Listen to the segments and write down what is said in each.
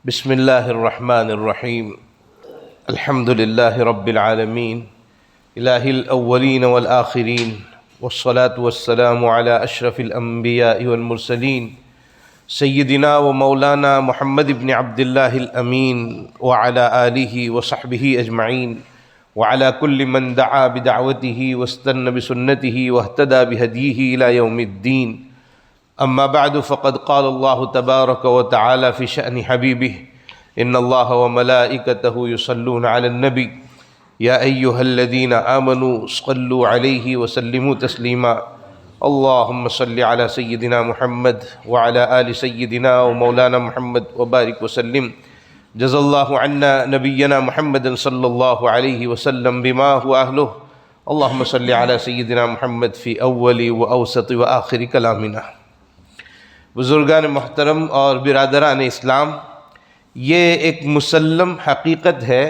بسم اللہ الرحمن الرحیم الحمد للہ رب العالمین الہ الاولین والآخرین والصلاة والسلام علی اشرف الانبیاء والمرسلین سیدنا و مولانا محمد بن عبد اللہ الامین وعلی آلہ وصحبہ اجمعین وعلی کل من دعا بدعوته واستنى بسنته واهتدى بهدیہ الی یوم الدین. اما بعد فقد قال الله تبارك وتعالى في شأن حبيبه ان الله وملائكته يصلون على النبي يا ايها الذين آمنوا صلوا عليه وسلموا تسليما. اللهم صل على سيدنا محمد وعلى آل سيدنا ومولانا محمد وبارك وسلم. جزا الله عنا نبينا محمد صلى الله عليه وسلم بما هو أهله. اللهم صل على سيدنا محمد في أول وأوسط وآخر كلامنا. بزرگان محترم اور برادران اسلام، یہ ایک مسلم حقیقت ہے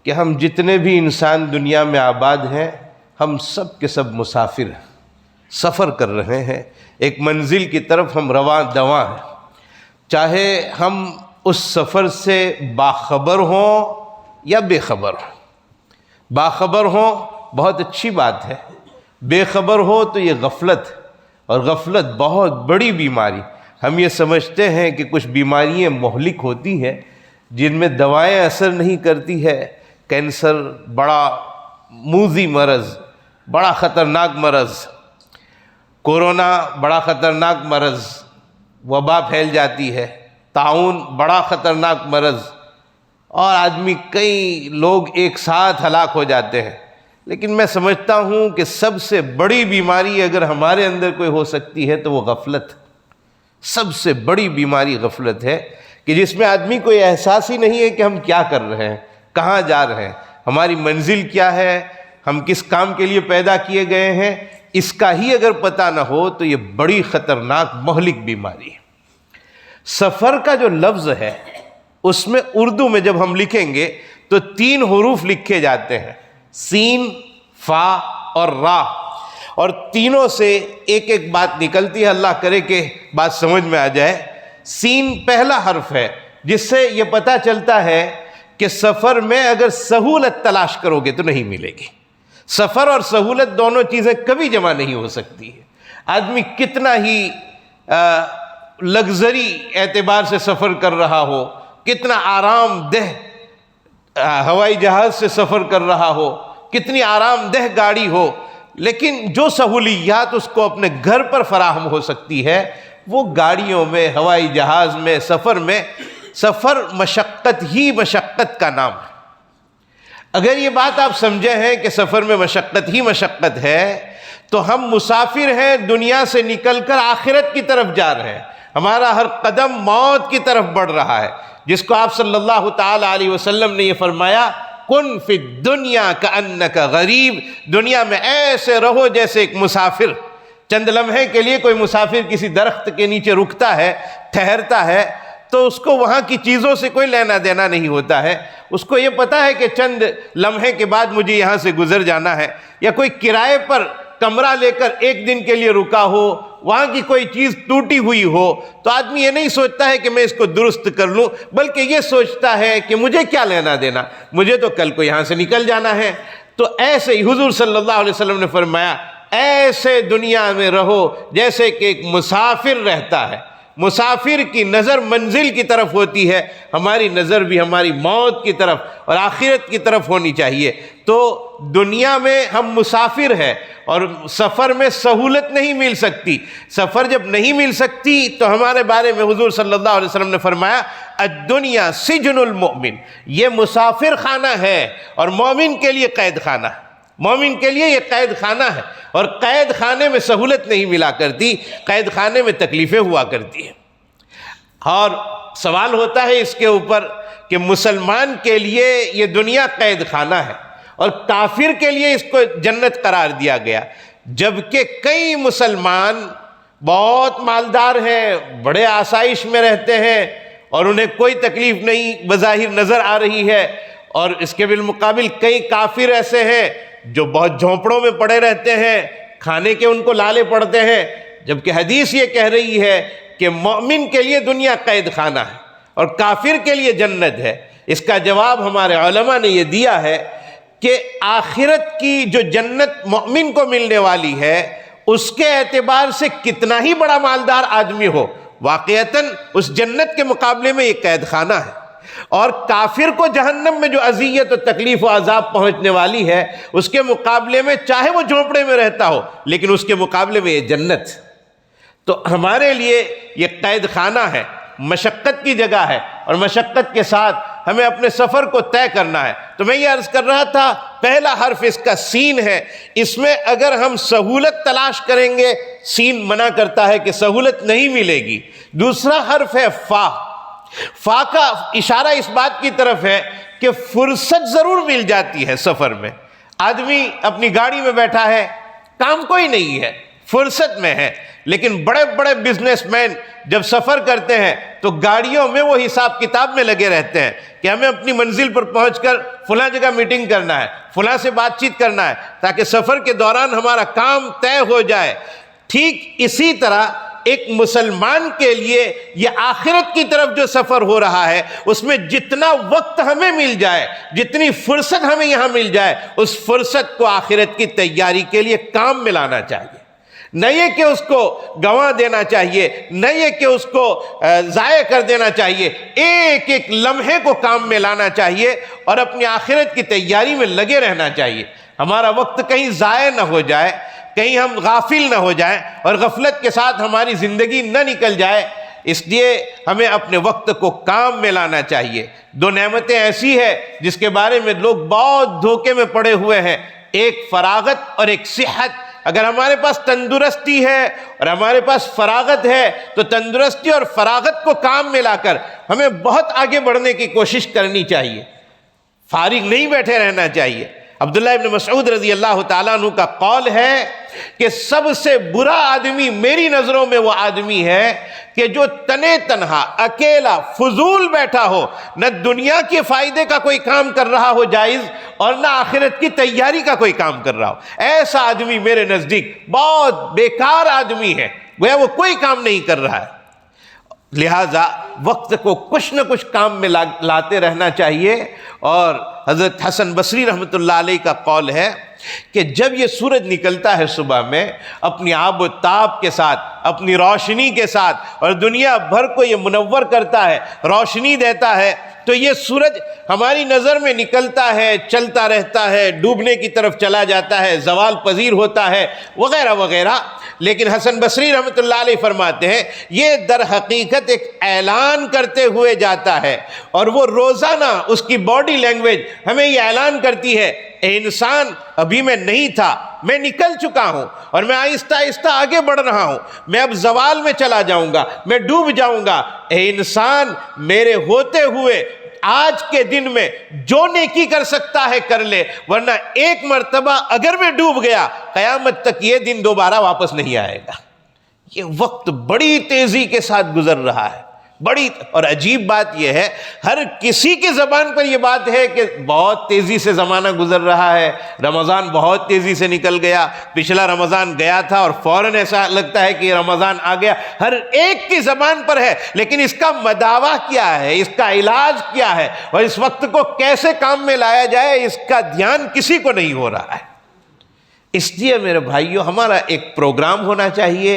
کہ ہم جتنے بھی انسان دنیا میں آباد ہیں، ہم سب کے سب مسافر ہیں، سفر کر رہے ہیں، ایک منزل کی طرف ہم رواں دواں ہیں. چاہے ہم اس سفر سے باخبر ہوں یا بے خبر ہوں. باخبر ہوں بہت اچھی بات ہے، بے خبر ہو تو یہ غفلت ہے، اور غفلت بہت بڑی بیماری. ہم یہ سمجھتے ہیں کہ کچھ بیماریاں مہلک ہوتی ہیں جن میں دوائیں اثر نہیں کرتی ہے. کینسر بڑا موذی مرض، بڑا خطرناک مرض، کورونا بڑا خطرناک مرض، وبا پھیل جاتی ہے، طاعون بڑا خطرناک مرض، اور آدمی کئی لوگ ایک ساتھ ہلاک ہو جاتے ہیں. لیکن میں سمجھتا ہوں کہ سب سے بڑی بیماری اگر ہمارے اندر کوئی ہو سکتی ہے تو وہ غفلت. سب سے بڑی بیماری غفلت ہے کہ جس میں آدمی کو یہ احساس ہی نہیں ہے کہ ہم کیا کر رہے ہیں، کہاں جا رہے ہیں، ہماری منزل کیا ہے، ہم کس کام کے لیے پیدا کیے گئے ہیں. اس کا ہی اگر پتہ نہ ہو تو یہ بڑی خطرناک مہلک بیماری ہے. سفر کا جو لفظ ہے اس میں اردو میں جب ہم لکھیں گے تو 3 حروف لکھے جاتے ہیں، سین، فا اور را، اور تینوں سے ایک ایک بات نکلتی ہے. اللہ کرے کہ بات سمجھ میں آ جائے. سین پہلا حرف ہے جس سے یہ پتہ چلتا ہے کہ سفر میں اگر سہولت تلاش کرو گے تو نہیں ملے گی. سفر اور سہولت دونوں چیزیں کبھی جمع نہیں ہو سکتی ہے. آدمی کتنا ہی لگژری اعتبار سے سفر کر رہا ہو، کتنا آرام دہ ہوائی جہاز سے سفر کر رہا ہو، کتنی آرام دہ گاڑی ہو، لیکن جو سہولیات اس کو اپنے گھر پر فراہم ہو سکتی ہے وہ گاڑیوں میں، ہوائی جہاز میں، سفر مشقت ہی مشقت کا نام ہے. اگر یہ بات آپ سمجھے ہیں کہ سفر میں مشقت ہی مشقت ہے تو ہم مسافر ہیں، دنیا سے نکل کر آخرت کی طرف جا رہے ہیں. ہمارا ہر قدم موت کی طرف بڑھ رہا ہے، جس کو آپ صلی اللہ تعالی علیہ وسلم نے یہ فرمایا، کن فی الدنیا کأنک غریب. دنیا میں ایسے رہو جیسے ایک مسافر. چند لمحے کے لیے کوئی مسافر کسی درخت کے نیچے رکتا ہے، ٹھہرتا ہے، تو اس کو وہاں کی چیزوں سے کوئی لینا دینا نہیں ہوتا ہے. اس کو یہ پتا ہے کہ چند لمحے کے بعد مجھے یہاں سے گزر جانا ہے. یا کوئی کرائے پر کمرہ لے کر 1 دن کے لیے رکا ہو، وہاں کی کوئی چیز ٹوٹی ہوئی ہو تو آدمی یہ نہیں سوچتا ہے کہ میں اس کو درست کر لوں، بلکہ یہ سوچتا ہے کہ مجھے کیا لینا دینا، مجھے تو کل کو یہاں سے نکل جانا ہے. تو ایسے ہی حضور صلی اللہ علیہ وسلم نے فرمایا، ایسے دنیا میں رہو جیسے کہ ایک مسافر رہتا ہے. مسافر کی نظر منزل کی طرف ہوتی ہے، ہماری نظر بھی ہماری موت کی طرف اور آخرت کی طرف ہونی چاہیے. تو دنیا میں ہم مسافر ہیں اور سفر میں سہولت نہیں مل سکتی. سفر جب نہیں مل سکتی تو ہمارے بارے میں حضور صلی اللہ علیہ وسلم نے فرمایا، الدنیا سجن المؤمن. یہ مسافر خانہ ہے اور مومن کے لیے قید خانہ ہے. مومن کے لیے یہ قید خانہ ہے، اور قید خانے میں سہولت نہیں ملا کرتی، قید خانے میں تکلیفیں ہوا کرتی ہیں. اور سوال ہوتا ہے اس کے اوپر کہ مسلمان کے لیے یہ دنیا قید خانہ ہے اور کافر کے لیے اس کو جنت قرار دیا گیا، جبکہ کئی مسلمان بہت مالدار ہیں، بڑے آسائش میں رہتے ہیں اور انہیں کوئی تکلیف نہیں بظاہر نظر آ رہی ہے، اور اس کے بالمقابل کئی کافر ایسے ہیں جو بہت جھونپڑوں میں پڑے رہتے ہیں، کھانے کے ان کو لالے پڑتے ہیں. جبکہ حدیث یہ کہہ رہی ہے کہ مومن کے لیے دنیا قید خانہ ہے اور کافر کے لیے جنت ہے؟ اس کا جواب ہمارے علماء نے یہ دیا ہے کہ آخرت کی جو جنت مومن کو ملنے والی ہے اس کے اعتبار سے کتنا ہی بڑا مالدار آدمی ہو، واقعتاً اس جنت کے مقابلے میں یہ قید خانہ ہے، اور کافر کو جہنم میں جو اذیت و تکلیف و عذاب پہنچنے والی ہے اس کے مقابلے میں چاہے وہ جھونپڑے میں رہتا ہو لیکن اس کے مقابلے میں یہ جنت۔ تو ہمارے لیے یہ قید خانہ ہے، مشقت کی جگہ ہے، اور مشقت کے ساتھ ہمیں اپنے سفر کو طے کرنا ہے۔ تو میں یہ عرض کر رہا تھا پہلا حرف اس کا سین ہے، اس میں اگر ہم سہولت تلاش کریں گے سین منع کرتا ہے کہ سہولت نہیں ملے گی۔ دوسرا حرف ہے فا، فا کا اشارہ اس بات کی طرف ہے کہ فرصت ضرور مل جاتی ہے سفر میں۔ آدمی اپنی گاڑی میں بیٹھا ہے، کام کوئی نہیں ہے، فرصت میں ہے، لیکن بڑے بڑے بزنس مین جب سفر کرتے ہیں تو گاڑیوں میں وہ حساب کتاب میں لگے رہتے ہیں کہ ہمیں اپنی منزل پر پہنچ کر فلاں جگہ میٹنگ کرنا ہے، فلاں سے بات چیت کرنا ہے، تاکہ سفر کے دوران ہمارا کام طے ہو جائے۔ ٹھیک اسی طرح ایک مسلمان کے لیے یہ آخرت کی طرف جو سفر ہو رہا ہے اس میں جتنا وقت ہمیں مل جائے، جتنی فرصت ہمیں یہاں مل جائے، اس فرصت کو آخرت کی تیاری کے لیے کام میں لانا چاہیے، نہ یہ کہ اس کو گنوا دینا چاہیے، نہ یہ کہ اس کو ضائع کر دینا چاہیے، ایک ایک لمحے کو کام میں لانا چاہیے اور اپنی آخرت کی تیاری میں لگے رہنا چاہیے۔ ہمارا وقت کہیں ضائع نہ ہو جائے، کہیں ہم غافل نہ ہو جائیں اور غفلت کے ساتھ ہماری زندگی نہ نکل جائے، اس لیے ہمیں اپنے وقت کو کام میں لانا چاہیے۔ دو نعمتیں ایسی ہیں جس کے بارے میں لوگ بہت دھوکے میں پڑے ہوئے ہیں، ایک فراغت اور ایک صحت۔ اگر ہمارے پاس تندرستی ہے اور ہمارے پاس فراغت ہے تو تندرستی اور فراغت کو کام میں لا کر ہمیں بہت آگے بڑھنے کی کوشش کرنی چاہیے، فارغ نہیں بیٹھے رہنا چاہیے۔ عبداللہ ابن مسعود رضی اللہ تعالیٰ عنہ کا قول ہے کہ سب سے برا آدمی میری نظروں میں وہ آدمی ہے کہ جو تنے تنہا اکیلا فضول بیٹھا ہو، نہ دنیا کے فائدے کا کوئی کام کر رہا ہو جائز اور نہ آخرت کی تیاری کا کوئی کام کر رہا ہو۔ ایسا آدمی میرے نزدیک بہت بیکار آدمی ہے، گویا وہ کوئی کام نہیں کر رہا ہے۔ لہٰذا وقت کو کچھ نہ کچھ کام میں لاتے رہنا چاہیے۔ اور حضرت حسن بصری رحمۃ اللہ علیہ کا قول ہے کہ جب یہ سورج نکلتا ہے صبح میں اپنی آب و تاب کے ساتھ، اپنی روشنی کے ساتھ، اور دنیا بھر کو یہ منور کرتا ہے، روشنی دیتا ہے، تو یہ سورج ہماری نظر میں نکلتا ہے، چلتا رہتا ہے، ڈوبنے کی طرف چلا جاتا ہے، زوال پذیر ہوتا ہے، وغیرہ وغیرہ۔ لیکن حسن بصری رحمۃ اللہ علیہ فرماتے ہیں یہ در حقیقت ایک اعلان کرتے ہوئے جاتا ہے، اور وہ روزانہ اس کی باڈی لینگویج ہمیں یہ اعلان کرتی ہے، اے انسان ابھی میں نہیں تھا، میں نکل چکا ہوں اور میں آہستہ آہستہ آگے بڑھ رہا ہوں، میں اب زوال میں چلا جاؤں گا، میں ڈوب جاؤں گا۔ اے انسان میرے ہوتے ہوئے آج کے دن میں جو نیکی کر سکتا ہے کر لے، ورنہ ایک مرتبہ اگر میں ڈوب گیا قیامت تک یہ دن دوبارہ واپس نہیں آئے گا۔ یہ وقت بڑی تیزی کے ساتھ گزر رہا ہے، بڑی، اور عجیب بات یہ ہے ہر کسی کی زبان پر یہ بات ہے کہ بہت تیزی سے زمانہ گزر رہا ہے، رمضان بہت تیزی سے نکل گیا، پچھلا رمضان گیا تھا اور فوراً ایسا لگتا ہے کہ یہ رمضان آ گیا، ہر ایک کی زبان پر ہے، لیکن اس کا مداوع کیا ہے، اس کا علاج کیا ہے، اور اس وقت کو کیسے کام میں لایا جائے اس کا دھیان کسی کو نہیں ہو رہا ہے۔ اس لیے میرے بھائیوں ہمارا ایک پروگرام ہونا چاہیے،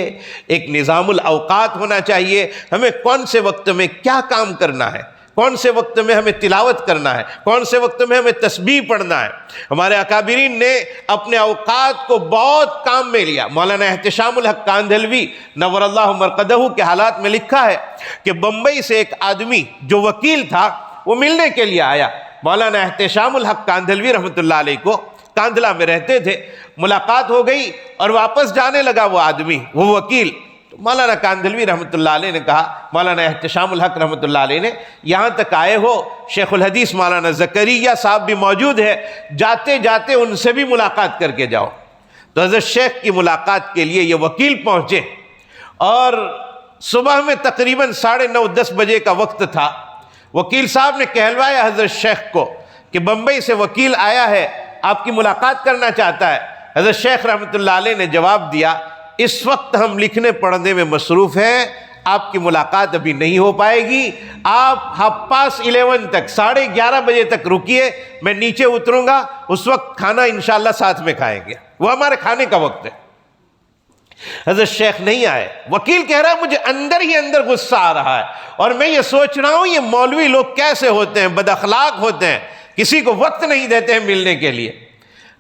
ایک نظام الاوقات ہونا چاہیے، ہمیں کون سے وقت میں کیا کام کرنا ہے، کون سے وقت میں ہمیں تلاوت کرنا ہے، کون سے وقت میں ہمیں تسبیح پڑھنا ہے۔ ہمارے اکابرین نے اپنے اوقات کو بہت کام میں لیا۔ مولانا احتشام الحق کاندھلوی نور اللہ مرقدہ کے حالات میں لکھا ہے کہ بمبئی سے ایک آدمی جو وکیل تھا وہ ملنے کے لیے آیا مولانا احتشام الحق کاندھلوی رحمۃ اللہ علیہ کو، کاندھلا میں رہتے تھے، ملاقات ہو گئی اور واپس جانے لگا وہ آدمی، وہ وکیل۔ تو مولانا کاندھلوی رحمۃ اللہ علیہ نے کہا، مولانا احتشام الحق رحمۃ اللہ علیہ نے، یہاں تک آئے ہو، شیخ الحدیث مولانا زکریا صاحب بھی موجود ہے، جاتے جاتے ان سے بھی ملاقات کر کے جاؤ۔ تو حضرت شیخ کی ملاقات کے لیے یہ وکیل پہنچے، اور صبح میں تقریباً 9:30 بجے کا وقت تھا۔ وکیل صاحب نے کہلوایا حضرت شیخ کو کہ بمبئی سے وکیل آیا ہے، آپ کی ملاقات کرنا چاہتا ہے۔ حضرت شیخ رحمۃ اللہ علیہ نے جواب دیا، اس وقت ہم لکھنے پڑھنے میں مصروف ہیں، آپ کی ملاقات ابھی نہیں ہو پائے گی، آپ 11:30 تک 11:30 بجے تک رکیے، میں نیچے اتروں گا، اس وقت کھانا انشاءاللہ ساتھ میں کھائیں گے، وہ ہمارے کھانے کا وقت ہے۔ حضرت شیخ نہیں آئے، وکیل کہہ رہا ہے مجھے اندر ہی اندر غصہ آ رہا ہے، اور میں یہ سوچ رہا ہوں یہ مولوی لوگ کیسے ہوتے ہیں، بد اخلاق ہوتے ہیں، کسی کو وقت نہیں دیتے ہیں ملنے کے لیے۔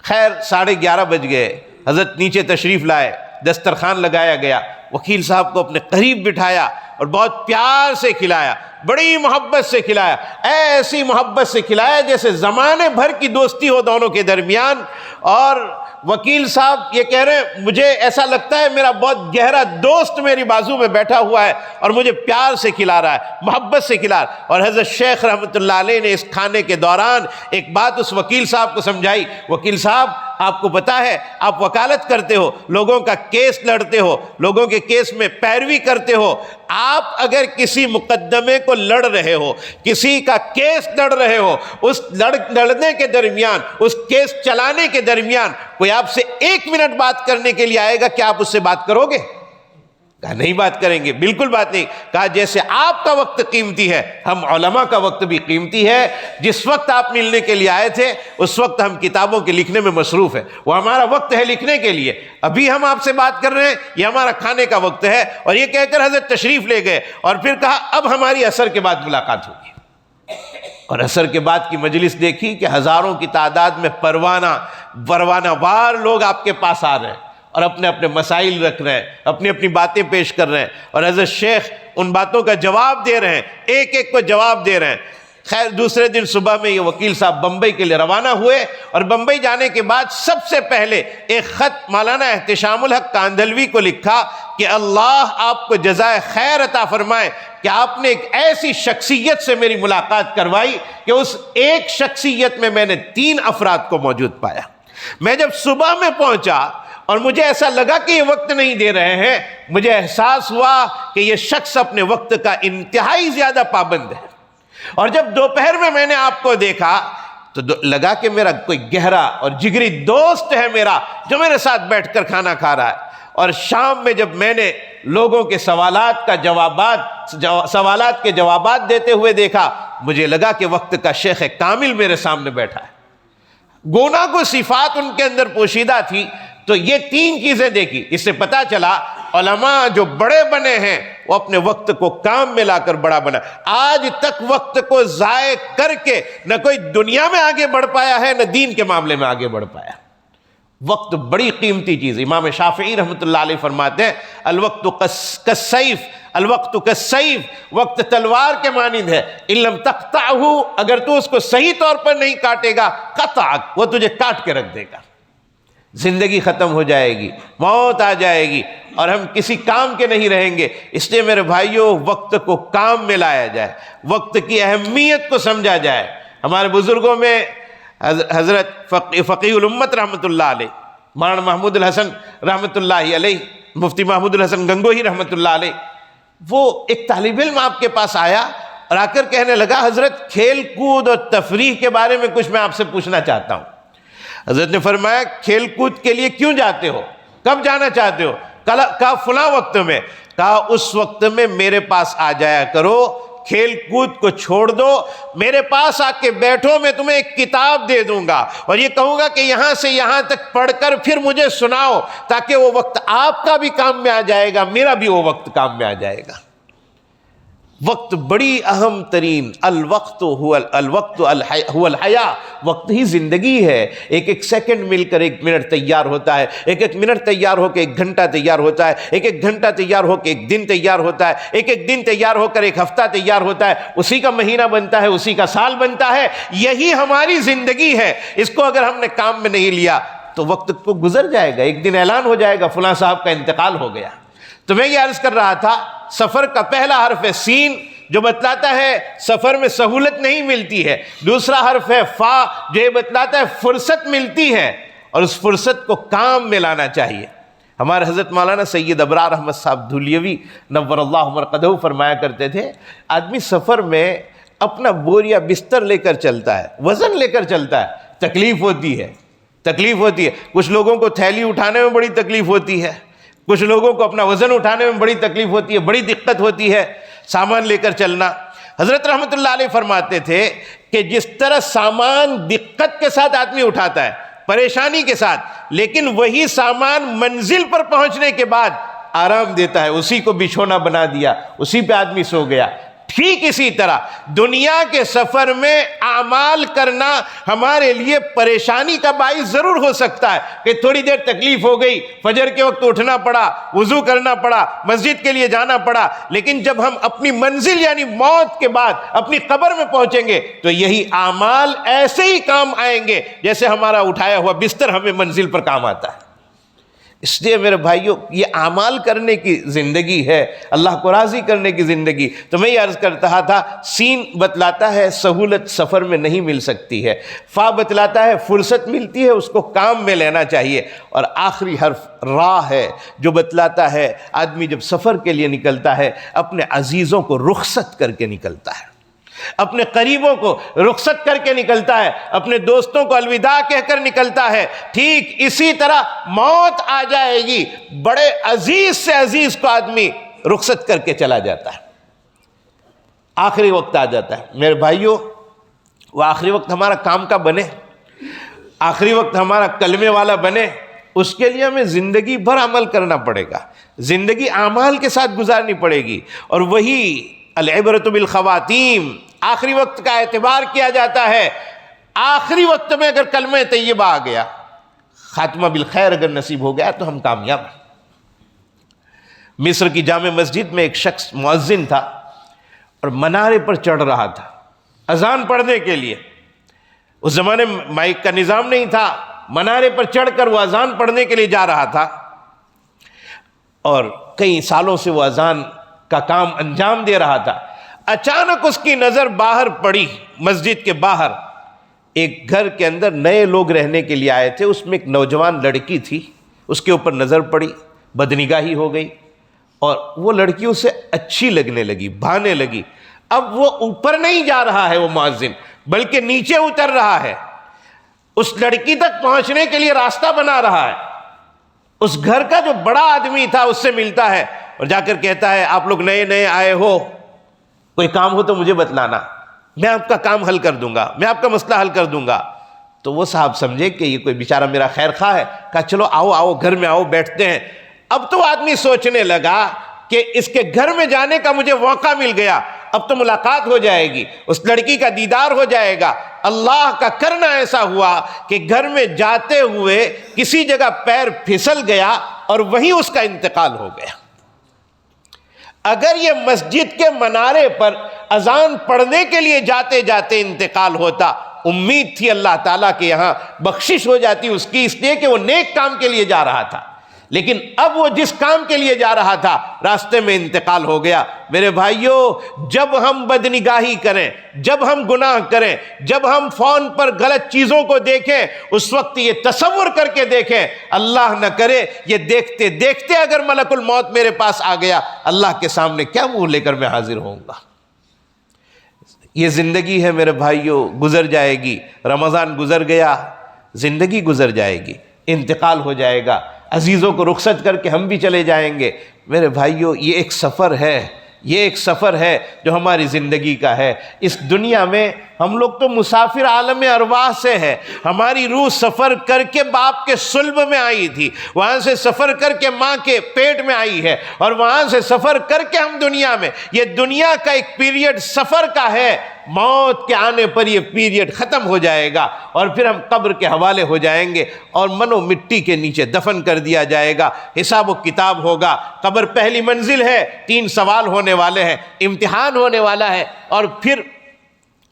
خیر 11:30 بج گئے، حضرت نیچے تشریف لائے، دسترخوان لگایا گیا، وکیل صاحب کو اپنے قریب بٹھایا اور بہت پیار سے کھلایا، بڑی محبت سے کھلایا، ایسی محبت سے کھلایا جیسے زمانے بھر کی دوستی ہو دونوں کے درمیان۔ اور وکیل صاحب یہ کہہ رہے ہیں مجھے ایسا لگتا ہے میرا بہت گہرا دوست میری بازو میں بیٹھا ہوا ہے اور مجھے پیار سے کھلا رہا ہے، محبت سے کھلا رہا ہے۔ اور حضرت شیخ رحمۃ اللہ علیہ نے اس کھانے کے دوران ایک بات اس وکیل صاحب کو سمجھائی، وکیل صاحب آپ کو پتا ہے آپ وکالت کرتے ہو، لوگوں کا کیس لڑتے ہو، لوگوں کے کیس میں پیروی کرتے ہو، آپ اگر کسی مقدمے کو لڑ رہے ہو، کسی کا کیس لڑ رہے ہو، اس لڑنے کے درمیان، اس کیس چلانے کے درمیان کوئی آپ سے 1 منٹ بات کرنے کے لیے آئے گا، کیا آپ اس سے بات کرو گے؟ کہا نہیں بات کریں گے، بالکل بات نہیں۔ کہا جیسے آپ کا وقت قیمتی ہے، ہم علماء کا وقت بھی قیمتی ہے۔ جس وقت آپ ملنے کے لیے آئے تھے اس وقت ہم کتابوں کے لکھنے میں مصروف ہیں، وہ ہمارا وقت ہے لکھنے کے لیے، ابھی ہم آپ سے بات کر رہے ہیں، یہ ہمارا کھانے کا وقت ہے۔ اور یہ کہہ کر حضرت تشریف لے گئے اور پھر کہا اب ہماری عصر کے بعد ملاقات ہوگی۔ اور عصر کے بعد کی مجلس دیکھی کہ ہزاروں کی تعداد میں پروانہ وار لوگ آپ کے پاس آ رہے ہیں اور اپنے اپنے مسائل رکھ رہے ہیں، اپنی اپنی باتیں پیش کر رہے ہیں، اور حضرت شیخ ان باتوں کا جواب دے رہے ہیں، ایک ایک کو جواب دے رہے ہیں۔ خیر دوسرے دن صبح میں یہ وکیل صاحب بمبئی کے لیے روانہ ہوئے، اور بمبئی جانے کے بعد سب سے پہلے ایک خط مولانا احتشام الحق کاندھلوی کو لکھا کہ اللہ آپ کو جزائے خیر عطا فرمائے کہ آپ نے ایک ایسی شخصیت سے میری ملاقات کروائی کہ اس ایک شخصیت میں میں نے 3 افراد کو موجود پایا۔ میں جب صبح میں پہنچا اور مجھے ایسا لگا کہ یہ وقت نہیں دے رہے ہیں، مجھے احساس ہوا کہ یہ شخص اپنے وقت کا انتہائی زیادہ پابند ہے۔ اور جب دوپہر میں نے آپ کو دیکھا تو لگا کہ میرا کوئی گہرا اور جگری دوست ہے میرا جو میرے ساتھ بیٹھ کر کھانا کھا رہا ہے۔ اور شام میں جب میں نے لوگوں کے سوالات کے جوابات دیتے ہوئے دیکھا، مجھے لگا کہ وقت کا شیخ کامل میرے سامنے بیٹھا ہے۔ گوناگو صفات ان کے اندر پوشیدہ تھی۔ تو یہ 3 چیزیں دیکھی، اس سے پتا چلا علماء جو بڑے بنے ہیں وہ اپنے وقت کو کام میں لا کر بڑا بنا۔ آج تک وقت کو ضائع کر کے نہ کوئی دنیا میں آگے بڑھ پایا ہے، نہ دین کے معاملے میں آگے بڑھ پایا۔ وقت بڑی قیمتی چیز۔ امام شافعی رحمۃ اللہ علیہ فرماتے ہیں الوقت کالسیف، الوقت کالسیف، وقت تلوار کے مانند ہے، ان لم تقطعہ، اگر تو اس کو صحیح طور پر نہیں کاٹے گا قطعک، وہ تجھے کاٹ کے رکھ دے گا۔ زندگی ختم ہو جائے گی، موت آ جائے گی اور ہم کسی کام کے نہیں رہیں گے۔ اس لیے میرے بھائیوں وقت کو کام میں لایا جائے، وقت کی اہمیت کو سمجھا جائے۔ ہمارے بزرگوں میں حضرت فقیہ الامت رحمۃ اللہ علیہ، مولانا محمود الحسن رحمۃ اللہ علیہ، مفتی محمود الحسن گنگوہی رحمۃ اللہ علیہ، وہ ایک طالب علم آپ کے پاس آیا اور آ کر کہنے لگا حضرت کھیل کود اور تفریح کے بارے میں کچھ میں آپ سے پوچھنا چاہتا ہوں۔ حضرت نے فرمایا کھیل کود کے لیے کیوں جاتے ہو، کب جانا چاہتے ہو؟ کہا فلاں وقت میں۔ کہا اس وقت میں میرے پاس آ جایا کرو، کھیل کود کو چھوڑ دو، میرے پاس آ کے بیٹھو، میں تمہیں ایک کتاب دے دوں گا اور یہ کہوں گا کہ یہاں سے یہاں تک پڑھ کر پھر مجھے سناؤ، تاکہ وہ وقت آپ کا بھی کام میں آ جائے گا، میرا بھی وہ وقت کام میں آ جائے گا۔ وقت بڑی اہم ترین، الوقت هو الحیاء، وقت ہی زندگی ہے۔ ایک ایک سیکنڈ مل کر 1 منٹ تیار ہوتا ہے، ایک ایک منٹ تیار ہو کے 1 گھنٹہ تیار ہوتا ہے، ایک ایک گھنٹہ تیار ہو کے 1 دن تیار ہوتا ہے، ایک ایک دن تیار ہو کر 1 ہفتہ تیار ہوتا ہے، اسی کا مہینہ بنتا ہے، اسی کا سال بنتا ہے۔ یہی ہماری زندگی ہے۔ اس کو اگر ہم نے کام میں نہیں لیا تو وقت کو گزر جائے گا، ایک دن اعلان ہو جائے گا فلاں صاحب کا انتقال ہو گیا۔ تو میں یہ عرض کر رہا تھا سفر کا پہلا حرف ہے سین جو بتلاتا ہے سفر میں سہولت نہیں ملتی ہے، دوسرا حرف ہے فا جو یہ بتلاتا ہے فرصت ملتی ہے، اور اس فرصت کو کام میں لانا چاہیے۔ ہمارے حضرت مولانا سید ابرار احمد صاحب دھولیوی نور اللہ مرقدہ فرمایا کرتے تھے آدمی سفر میں اپنا بوریا بستر لے کر چلتا ہے، وزن لے کر چلتا ہے، تکلیف ہوتی ہے۔ کچھ لوگوں کو تھیلی اٹھانے میں بڑی تکلیف ہوتی ہے، کچھ لوگوں کو اپنا وزن اٹھانے میں بڑی تکلیف ہوتی ہے، بڑی دقت ہوتی ہے سامان لے کر چلنا۔ حضرت رحمۃ اللہ علیہ فرماتے تھے کہ جس طرح سامان دقت کے ساتھ آدمی اٹھاتا ہے، پریشانی کے ساتھ، لیکن وہی سامان منزل پر پہنچنے کے بعد آرام دیتا ہے، اسی کو بچھونا بنا دیا، اسی پہ آدمی سو گیا، ٹھیک اسی طرح دنیا کے سفر میں اعمال کرنا ہمارے لیے پریشانی کا باعث ضرور ہو سکتا ہے کہ تھوڑی دیر تکلیف ہو گئی، فجر کے وقت اٹھنا پڑا، وضو کرنا پڑا، مسجد کے لیے جانا پڑا، لیکن جب ہم اپنی منزل یعنی موت کے بعد اپنی قبر میں پہنچیں گے تو یہی اعمال ایسے ہی کام آئیں گے جیسے ہمارا اٹھایا ہوا بستر ہمیں منزل پر کام آتا ہے۔ اس لیے میرے بھائیوں، یہ اعمال کرنے کی زندگی ہے، اللہ کو راضی کرنے کی زندگی۔ تو میں یہ عرض کرتا تھا، سین بتلاتا ہے سہولت سفر میں نہیں مل سکتی ہے، فا بتلاتا ہے فرصت ملتی ہے، اس کو کام میں لینا چاہیے، اور آخری حرف را ہے جو بتلاتا ہے آدمی جب سفر کے لیے نکلتا ہے اپنے عزیزوں کو رخصت کر کے نکلتا ہے، اپنے قریبوں کو رخصت کر کے نکلتا ہے، اپنے دوستوں کو الوداع کہہ کر نکلتا ہے۔ ٹھیک اسی طرح موت آ جائے گی، بڑے عزیز سے عزیز کو آدمی رخصت کر کے چلا جاتا ہے، آخری وقت آ جاتا ہے۔ میرے بھائیوں، وہ آخری وقت ہمارا کام کا بنے، آخری وقت ہمارا کلمے والا بنے، اس کے لیے ہمیں زندگی بھر عمل کرنا پڑے گا، زندگی اعمال کے ساتھ گزارنی پڑے گی، اور وہی العبرۃ بالخواتیم، آخری وقت کا اعتبار کیا جاتا ہے۔ آخری وقت میں اگر کلمہ طیبہ آ گیا، خاتمہ بالخیر اگر نصیب ہو گیا تو ہم کامیاب ہیں۔ مصر کی جامع مسجد میں ایک شخص مؤذن تھا اور منارے پر چڑھ رہا تھا اذان پڑھنے کے لیے۔ اس زمانے میں مائک کا نظام نہیں تھا، منارے پر چڑھ کر وہ اذان پڑھنے کے لیے جا رہا تھا، اور کئی سالوں سے وہ اذان کا کام انجام دے رہا تھا۔ اچانک اس کی نظر باہر پڑی، مسجد کے باہر ایک گھر کے اندر نئے لوگ رہنے کے لیے آئے تھے، اس میں ایک نوجوان لڑکی تھی، اس کے اوپر نظر پڑی، بدنگاہی ہو گئی، اور وہ لڑکی اسے اچھی لگنے لگی، بھانے لگی۔ اب وہ اوپر نہیں جا رہا ہے وہ مؤذن، بلکہ نیچے اتر رہا ہے، اس لڑکی تک پہنچنے کے لیے راستہ بنا رہا ہے۔ اس گھر کا جو بڑا آدمی تھا اس سے ملتا ہے اور جا کر کہتا ہے، آپ لوگ نئے نئے آئے ہو، کوئی کام ہو تو مجھے بتلانا، میں آپ کا کام حل کر دوں گا، میں آپ کا مسئلہ حل کر دوں گا۔ تو وہ صاحب سمجھے کہ یہ کوئی بیچارہ میرا خیر خواہ ہے، کہا چلو آؤ گھر میں آؤ، بیٹھتے ہیں۔ اب تو آدمی سوچنے لگا کہ اس کے گھر میں جانے کا مجھے موقع مل گیا، اب تو ملاقات ہو جائے گی، اس لڑکی کا دیدار ہو جائے گا۔ اللہ کا کرنا ایسا ہوا کہ گھر میں جاتے ہوئے کسی جگہ پیر پھسل گیا اور وہیں اس کا انتقال ہو گیا۔ اگر یہ مسجد کے منارے پر اذان پڑھنے کے لیے جاتے جاتے انتقال ہوتا، امید تھی اللہ تعالیٰ کے یہاں بخشش ہو جاتی اس کی، اس لیے کہ وہ نیک کام کے لیے جا رہا تھا، لیکن اب وہ جس کام کے لیے جا رہا تھا راستے میں انتقال ہو گیا۔ میرے بھائیوں، جب ہم بدنگاہی کریں، جب ہم گناہ کریں، جب ہم فون پر غلط چیزوں کو دیکھیں، اس وقت یہ تصور کر کے دیکھیں، اللہ نہ کرے یہ دیکھتے دیکھتے اگر ملک الموت میرے پاس آ گیا، اللہ کے سامنے کیا منہ لے کر میں حاضر ہوں گا۔ یہ زندگی ہے میرے بھائیوں، گزر جائے گی۔ رمضان گزر گیا، زندگی گزر جائے گی، انتقال ہو جائے گا، عزیزوں کو رخصت کر کے ہم بھی چلے جائیں گے۔ میرے بھائیوں، یہ ایک سفر ہے، یہ ایک سفر ہے جو ہماری زندگی کا ہے۔ اس دنیا میں ہم لوگ تو مسافر عالم ارواح سے ہے، ہماری روح سفر کر کے باپ کے صلب میں آئی تھی، وہاں سے سفر کر کے ماں کے پیٹ میں آئی ہے، اور وہاں سے سفر کر کے ہم دنیا میں، یہ دنیا کا ایک پیریڈ سفر کا ہے، موت کے آنے پر یہ پیریڈ ختم ہو جائے گا، اور پھر ہم قبر کے حوالے ہو جائیں گے اور منو مٹی کے نیچے دفن کر دیا جائے گا۔ حساب و کتاب ہوگا، قبر پہلی منزل ہے، 3 سوال ہونے والے ہیں، امتحان ہونے والا ہے، اور پھر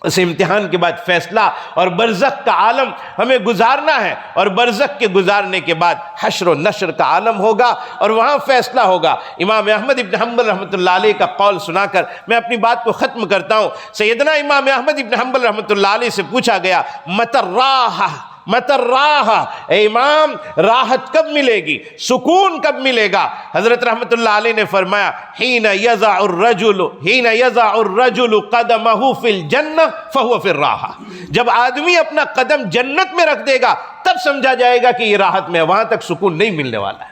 اس امتحان کے بعد فیصلہ اور برزخ کا عالم ہمیں گزارنا ہے، اور برزخ کے گزارنے کے بعد حشر و نشر کا عالم ہوگا اور وہاں فیصلہ ہوگا۔ امام احمد ابن حنبل رحمۃ اللہ علیہ کا قول سنا کر میں اپنی بات کو ختم کرتا ہوں۔ سیدنا امام احمد ابن حنبل رحمۃ اللہ علیہ سے پوچھا گیا، متی الراحہ، متی الراحہ، اے امام راحت کب ملے گی، سکون کب ملے گا؟ حضرت رحمۃ اللہ علیہ نے فرمایا، حین یضع الرجل قدمہ فی الجنہ فہو فی الراحہ، جب آدمی اپنا قدم جنت میں رکھ دے گا تب سمجھا جائے گا کہ یہ راحت میں ہے، وہاں تک سکون نہیں ملنے والا ہے۔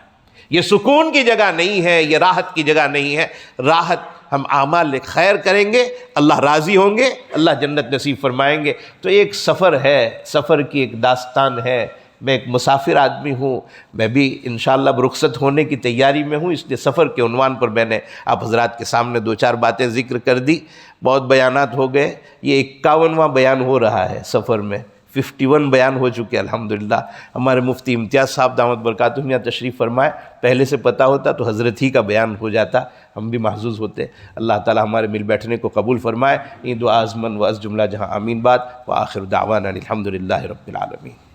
یہ سکون کی جگہ نہیں ہے، یہ راحت کی جگہ نہیں ہے۔ راحت ہم اعمال خیر کریں گے، اللہ راضی ہوں گے، اللہ جنت نصیب فرمائیں گے۔ تو ایک سفر ہے، سفر کی ایک داستان ہے۔ میں ایک مسافر آدمی ہوں، میں بھی انشاءاللہ رخصت ہونے کی تیاری میں ہوں، اس لیے سفر کے عنوان پر میں نے آپ حضرات کے سامنے دو چار باتیں ذکر کر دی۔ بہت بیانات ہو گئے، یہ 51واں بیان ہو رہا ہے سفر میں، 51 بیان ہو چکے الحمدللہ۔ ہمارے مفتی امتیاز صاحب دامت برکاتہم یہاں تشریف فرمائے، پہلے سے پتہ ہوتا تو حضرت ہی کا بیان ہو جاتا، ہم بھی محظوظ ہوتے۔ اللہ تعالی ہمارے مل بیٹھنے کو قبول فرمائے۔ این دعا از من و از جملہ جہاں آمین بات، وآخر دعوانا الحمدللہ رب العالمین۔